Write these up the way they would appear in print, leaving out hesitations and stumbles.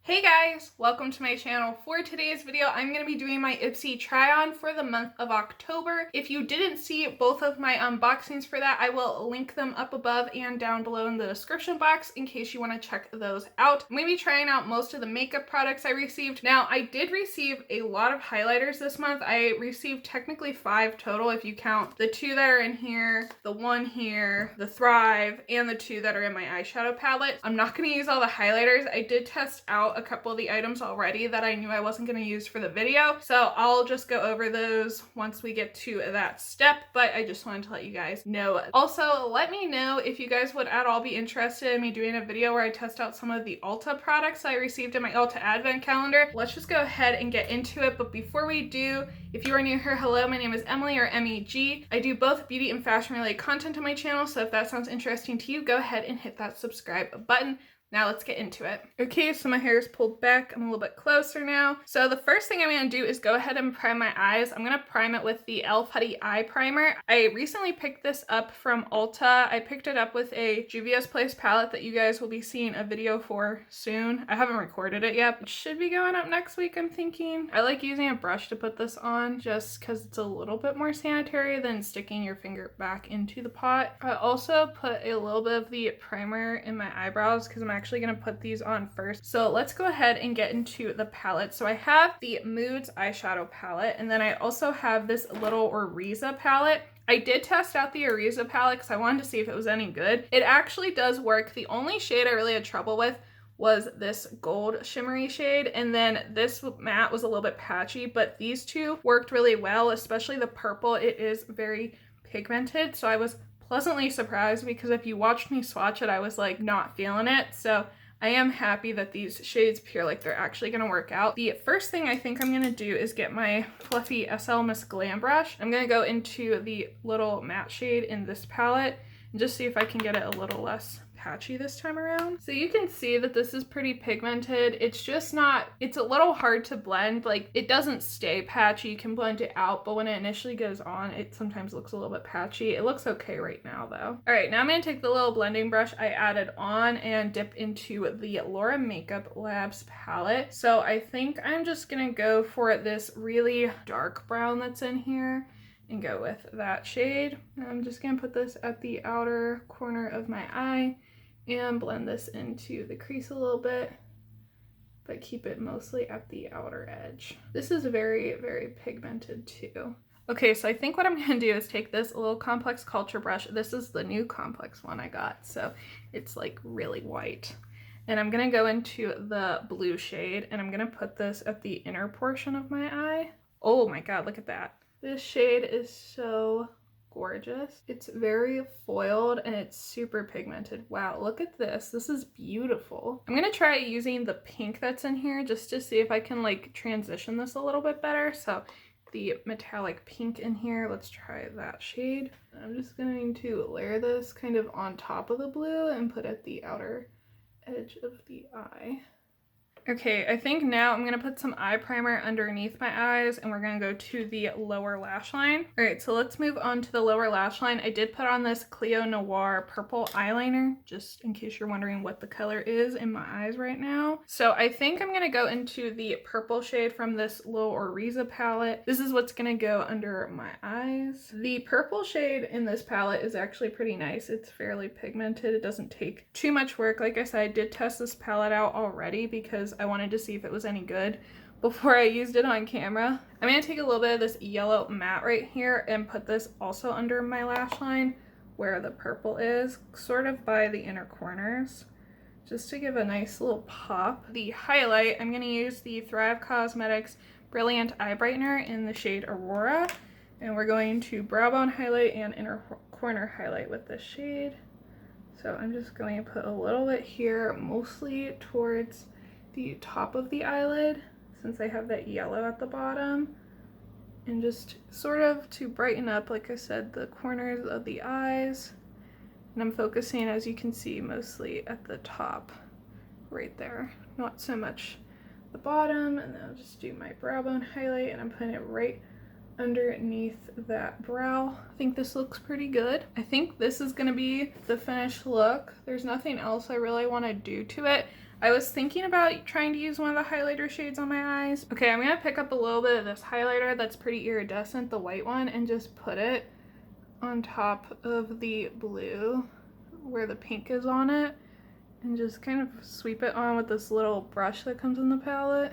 Hey guys, welcome to my channel. For today's video, I'm going to be doing my IPSY try-on for the month of October. If you didn't see both of my unboxings for that, I will link them up above and down below in the description box in case you want to check those out. I'm going to be trying out most of the makeup products I received. Now, I did receive a lot of highlighters this month. I received technically 5 total if you count the 2 that are in here, the 1 here, the Thrive, and the 2 that are in my eyeshadow palette. I'm not going to use all the highlighters. I did test out a couple of the items already that I knew I wasn't going to use for the video, so I'll just go over those once we get to that step, but I just wanted to let you guys know. Also, let me know if you guys would at all be interested in me doing a video where I test out some of the Ulta products I received in my Ulta advent calendar. Let's just go ahead and get into it, but before we do, if you are new here, hello, my name is Emily, or MEG. I do both beauty and fashion related content on my channel, so if that sounds interesting to you, go ahead and hit that subscribe button. Now let's get into it. Okay, so my hair is pulled back. I'm a little bit closer now. So the first thing I'm going to do is go ahead and prime my eyes. I'm going to prime it with the Putty eye primer. I recently picked this up from Ulta. I picked it up with a Juvia's Place palette that you guys will be seeing a video for soon. I haven't recorded it yet. It should be going up next week, I'm thinking. I like using a brush to put this on just because it's a little bit more sanitary than sticking your finger back into the pot. I also put a little bit of the primer in my eyebrows because I'm actually going to put these on first. So let's go ahead and get into the palette. So I have the Moods eyeshadow palette, and then I also have this little ORYZA palette. I did test out the ORYZA palette because I wanted to see if it was any good. It actually does work. The only shade I really had trouble with was this gold shimmery shade, and then this matte was a little bit patchy, but these two worked really well, especially the purple. It is very pigmented, so I was pleasantly surprised because if you watched me swatch it, I was like not feeling it. So I am happy that these shades appear like they're actually going to work out. The first thing I think I'm going to do is get my fluffy SL Miss Glam brush. I'm going to go into the little matte shade in this palette and just see if I can get it a little less patchy this time around. So you can see that this is pretty pigmented. It's just not, it's a little hard to blend. Like, it doesn't stay patchy. You can blend it out, but when it initially goes on, it sometimes looks a little bit patchy. It looks okay right now though. All right, now I'm gonna take the little blending brush I added on and dip into the Laura Makeup Labs palette. So I think I'm just gonna go for this really dark brown that's in here and go with that shade. I'm just gonna put this at the outer corner of my eye and blend this into the crease a little bit, but keep it mostly at the outer edge. This is very, very pigmented too. Okay, so I think what I'm gonna do is take this little complex culture brush. This is the new complex one I got, so it's like really white. And I'm gonna go into the blue shade and I'm gonna put this at the inner portion of my eye. Oh my God, look at that. This shade is so gorgeous. It's very foiled and it's super pigmented. Wow, look at this. This is beautiful. I'm gonna try using the pink that's in here just to see if I can like transition this a little bit better. So the metallic pink in here, let's try that shade. I'm just going to layer this kind of on top of the blue and put at the outer edge of the eye. Okay, I think now I'm gonna put some eye primer underneath my eyes and we're gonna go to the lower lash line. All right, so let's move on to the lower lash line. I did put on this Cleo Noir purple eyeliner, just in case you're wondering what the color is in my eyes right now. So I think I'm gonna go into the purple shade from this little ORYZA palette. This is what's gonna go under my eyes. The purple shade in this palette is actually pretty nice. It's fairly pigmented. It doesn't take too much work. Like I said, I did test this palette out already because I wanted to see if it was any good before I used it on camera. I'm going to take a little bit of this yellow matte right here and put this also under my lash line where the purple is, sort of by the inner corners, just to give a nice little pop. The highlight, I'm going to use the Thrive Cosmetics Brilliant Eye Brightener in the shade Aurora, and we're going to brow bone highlight and inner corner highlight with this shade. So I'm just going to put a little bit here, mostly towards the top of the eyelid since I have that yellow at the bottom, and just sort of to brighten up, like I said, the corners of the eyes. And I'm focusing, as you can see, mostly at the top right there, not so much the bottom. And then I'll just do my brow bone highlight and I'm putting it right underneath that brow. I think this looks pretty good. I think this is going to be the finished look. There's nothing else I really want to do to it. I was thinking about trying to use one of the highlighter shades on my eyes. Okay, I'm gonna pick up a little bit of this highlighter that's pretty iridescent, the white one, and just put it on top of the blue where the pink is on it, and just kind of sweep it on with this little brush that comes in the palette.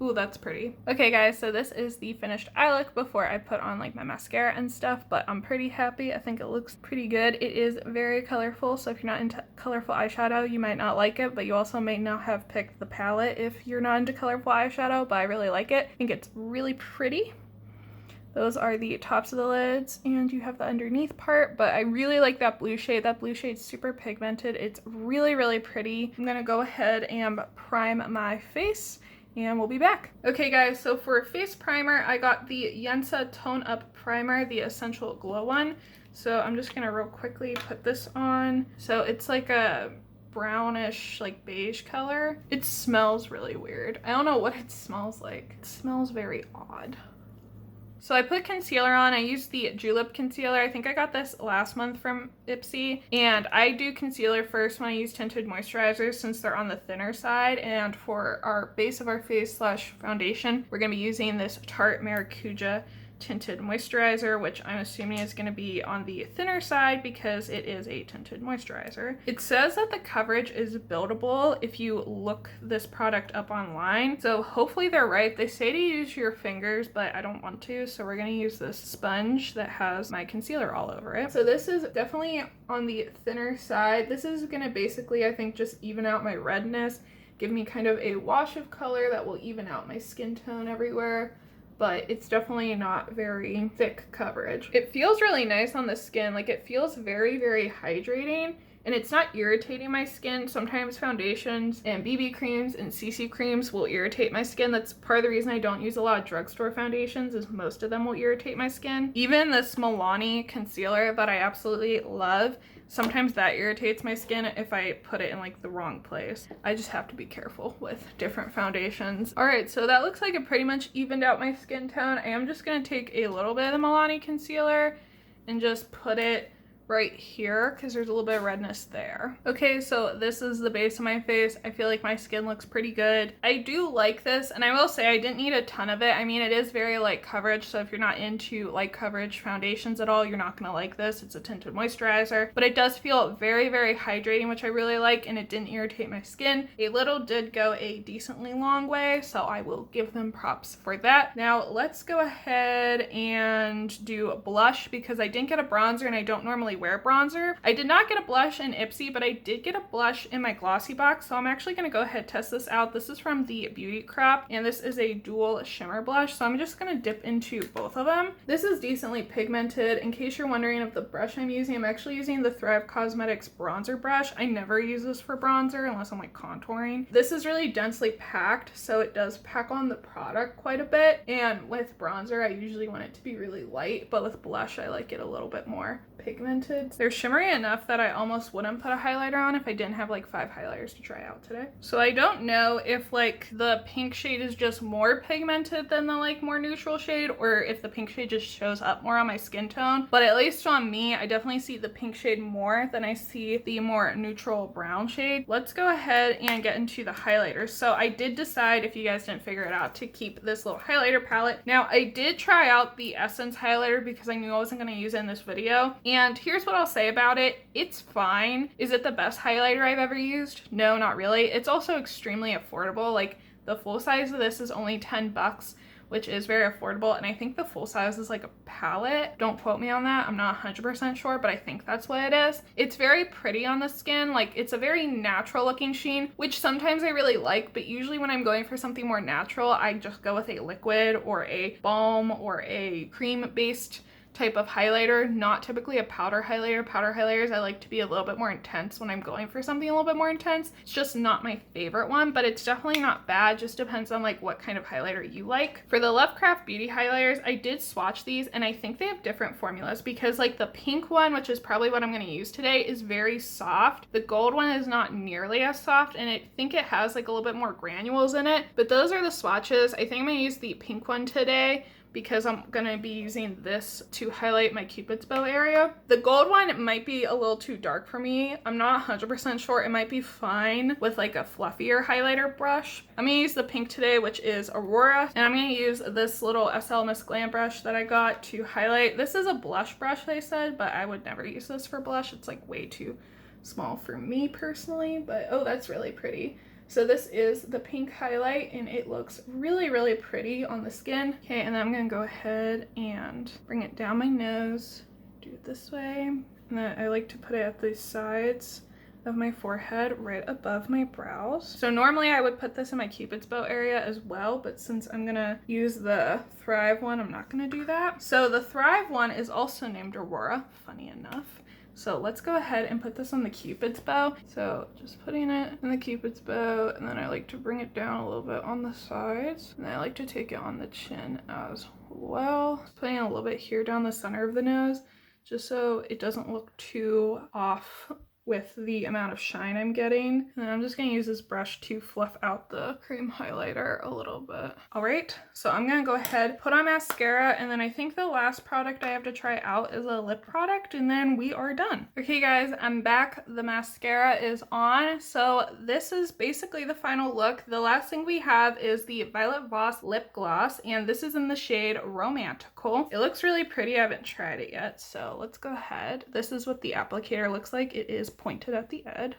Ooh, that's pretty. Okay guys, so this is the finished eye look before I put on like my mascara and stuff, but I'm pretty happy. I think it looks pretty good. It is very colorful, so if you're not into colorful eyeshadow, you might not like it, but you also may not have picked the palette if you're not into colorful eyeshadow, but I really like it. I think it's really pretty. Those are the tops of the lids, and you have the underneath part, but I really like that blue shade. That blue shade's super pigmented. It's really, really pretty. I'm gonna go ahead and prime my face, and we'll be back. Okay guys, so for face primer, I got the Yensa Tone Up Primer, the Essential Glow one. So I'm just gonna real quickly put this on. So it's like a brownish, like beige color. It smells really weird. I don't know what it smells like. It smells very odd. So I put concealer on. I used the Julep concealer. I think I got this last month from IPSY. And I do concealer first when I use tinted moisturizers since they're on the thinner side. And for our base of our face / foundation, we're going to be using this Tarte Maracuja tinted moisturizer, which I'm assuming is going to be on the thinner side because it is a tinted moisturizer. It says that the coverage is buildable if you look this product up online, so hopefully they're right. They say to use your fingers, but I don't want to, so we're going to use this sponge that has my concealer all over it. So this is definitely on the thinner side. This is going to basically, I think, just even out my redness, give me kind of a wash of color that will even out my skin tone everywhere. But it's definitely not very thick coverage. It feels really nice on the skin. Like, it feels very, very hydrating, and it's not irritating my skin. Sometimes foundations and BB creams and CC creams will irritate my skin. That's part of the reason I don't use a lot of drugstore foundations, is most of them will irritate my skin. Even this Milani concealer that I absolutely love, sometimes that irritates my skin if I put it in like the wrong place. I just have to be careful with different foundations. All right, so that looks like it pretty much evened out my skin tone. I am just gonna take a little bit of the Milani concealer and just put it right here because there's a little bit of redness there. Okay, so this is the base of my face. I feel like my skin looks pretty good. I do like this, and I will say I didn't need a ton of it. I mean, it is very light coverage, so if you're not into light coverage foundations at all, you're not gonna like this. It's a tinted moisturizer, but it does feel very, very hydrating, which I really like, and it didn't irritate my skin. A little did go a decently long way, so I will give them props for that. Now let's go ahead and do blush because I didn't get a bronzer, and I don't normally wear bronzer. I did not get a blush in IPSY, but I did get a blush in my glossy box, so I'm actually going to go ahead and test this out. This is from the Beauty Crop, and this is a dual shimmer blush, so I'm just going to dip into both of them. This is decently pigmented. In case you're wondering of the brush I'm using, I'm actually using the Thrive Cosmetics bronzer brush. I never use this for bronzer unless I'm like contouring. This is really densely packed, so it does pack on the product quite a bit, and with bronzer I usually want it to be really light, but with blush I like it a little bit more pigmented. They're shimmery enough that I almost wouldn't put a highlighter on if I didn't have like 5 highlighters to try out today. So I don't know if like the pink shade is just more pigmented than the like more neutral shade, or if the pink shade just shows up more on my skin tone, but at least on me, I definitely see the pink shade more than I see the more neutral brown shade. Let's go ahead and get into the highlighters. So I did decide, if you guys didn't figure it out, to keep this little highlighter palette. Now I did try out the Essence highlighter because I knew I wasn't going to use it in this video, and here's what I'll say about it. It's fine. Is it the best highlighter I've ever used? No, not really. It's also extremely affordable. Like, the full size of this is only 10 bucks, which is very affordable, and I think the full size is like a palette. Don't quote me on that. I'm not 100% sure, but I think that's what it is. It's very pretty on the skin. Like, it's a very natural looking sheen, which sometimes I really like, but usually when I'm going for something more natural, I just go with a liquid or a balm or a cream based type of highlighter, not typically a powder highlighter. Powder highlighters I like to be a little bit more intense when I'm going for something a little bit more intense. It's just not my favorite one, but it's definitely not bad. Just depends on like what kind of highlighter you like. For the Lovecraft Beauty highlighters, I did swatch these, and I think they have different formulas because like the pink one, which is probably what I'm going to use today, is very soft. The gold one is not nearly as soft, and I think it has like a little bit more granules in it, but those are the swatches. I think I'm going to use the pink one today because I'm gonna be using this to highlight my Cupid's bow area. The gold one might be a little too dark for me. I'm not 100% sure. It might be fine with like a fluffier highlighter brush. I'm gonna use the pink today, which is Aurora, and I'm gonna use this little SL Miss Glam brush that I got to highlight. This is a blush brush, they said, but I would never use this for blush. It's like way too small for me personally, but oh, that's really pretty. So this is the pink highlight and it looks really, really pretty on the skin. Okay, and then I'm gonna go ahead and bring it down my nose, do it this way. And then I like to put it at the sides of my forehead, right above my brows. So normally I would put this in my Cupid's bow area as well, but since I'm gonna use the Thrive one, I'm not gonna do that. So the Thrive one is also named Aurora, funny enough. So let's go ahead and put this on the Cupid's bow. So just putting it in the Cupid's bow, and then I like to bring it down a little bit on the sides. And I like to take it on the chin as well. Putting a little bit here down the center of the nose, just so it doesn't look too off with the amount of shine I'm getting. And then I'm just gonna use this brush to fluff out the cream highlighter a little bit. All right, so I'm gonna go ahead, put on mascara, and then I think the last product I have to try out is a lip product, and then we are done. Okay guys, I'm back. The mascara is on. So this is basically the final look. The last thing we have is the Violet Voss lip gloss, and this is in the shade Romatical. It looks really pretty. I haven't tried it yet, so let's go ahead. This is what the applicator looks like. It is pointed at the edge.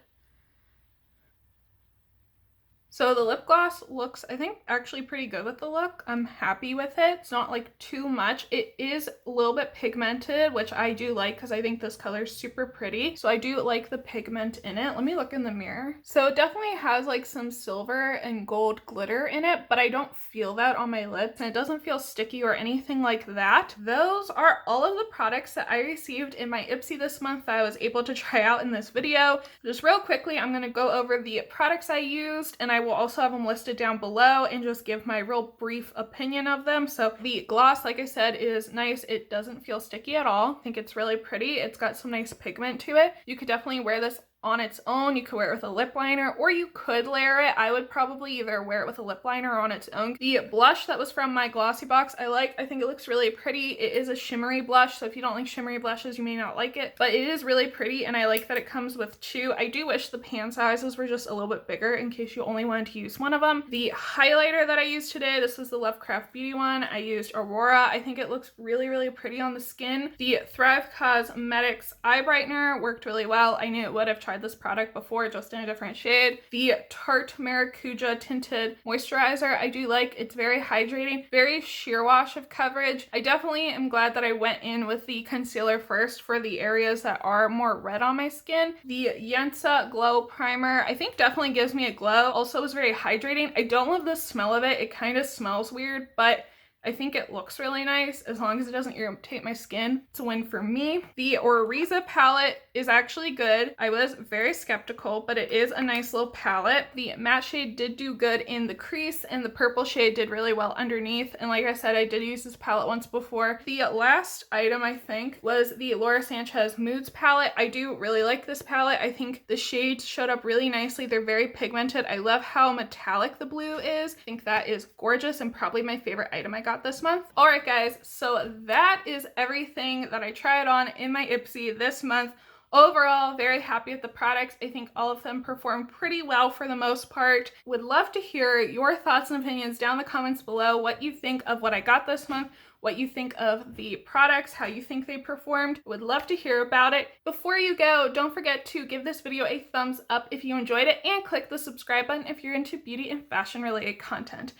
So the lip gloss looks, I think, actually pretty good with the look. I'm happy with it. It's not like too much. It is a little bit pigmented, which I do like because I think this color is super pretty. So I do like the pigment in it. Let me look in the mirror. So it definitely has like some silver and gold glitter in it, but I don't feel that on my lips, and it doesn't feel sticky or anything like that. Those are all of the products that I received in my IPSY this month that I was able to try out in this video. Just real quickly, I'm going to go over the products I used, and I will also have them listed down below and just give my real brief opinion of them. So the gloss, like I said, is nice. It doesn't feel sticky at all. I think it's really pretty. It's got some nice pigment to it. You could definitely wear this on its own. You could wear it with a lip liner, or you could layer it. I would probably either wear it with a lip liner or on its own. The blush that was from my Glossy box, I think it looks really pretty. It is a shimmery blush, so if you don't like shimmery blushes, you may not like it, but it is really pretty, and I like that it comes with two. I do wish the pan sizes were just a little bit bigger in case you only wanted to use one of them. The highlighter that I used today, this is the Lovecraft Beauty one. I used Aurora. I think it looks really, really pretty on the skin. The Thrive Cosmetics eye brightener worked really well. I knew it would have tried this product before, just in a different shade. The Tarte Maracuja Tinted Moisturizer, I do like. It's very hydrating, very sheer wash of coverage. I definitely am glad that I went in with the concealer first for the areas that are more red on my skin. The Yensa Glow Primer, I think definitely gives me a glow. Also is very hydrating. I don't love the smell of it. It kind of smells weird, but I think it looks really nice as long as it doesn't irritate my skin. It's a win for me. The ORYZA palette is actually good. I was very skeptical, but it is a nice little palette. The matte shade did do good in the crease, and the purple shade did really well underneath. And like I said, I did use this palette once before. The last item, I think, was the Laura Sanchez Moods palette. I do really like this palette. I think the shades showed up really nicely. They're very pigmented. I love how metallic the blue is. I think that is gorgeous and probably my favorite item I got this month. All right guys, so that is everything that I tried on in my IPSY this month. Overall, very happy with the products. I think all of them performed pretty well for the most part. Would love to hear your thoughts and opinions down in the comments below, what you think of what I got this month, what you think of the products, how you think they performed. Would love to hear about it. Before you go, don't forget to give this video a thumbs up if you enjoyed it, and click the subscribe button if you're into beauty and fashion related content.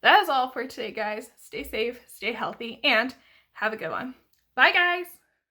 That is all for today, guys. Stay safe, stay healthy, and have a good one. Bye, guys!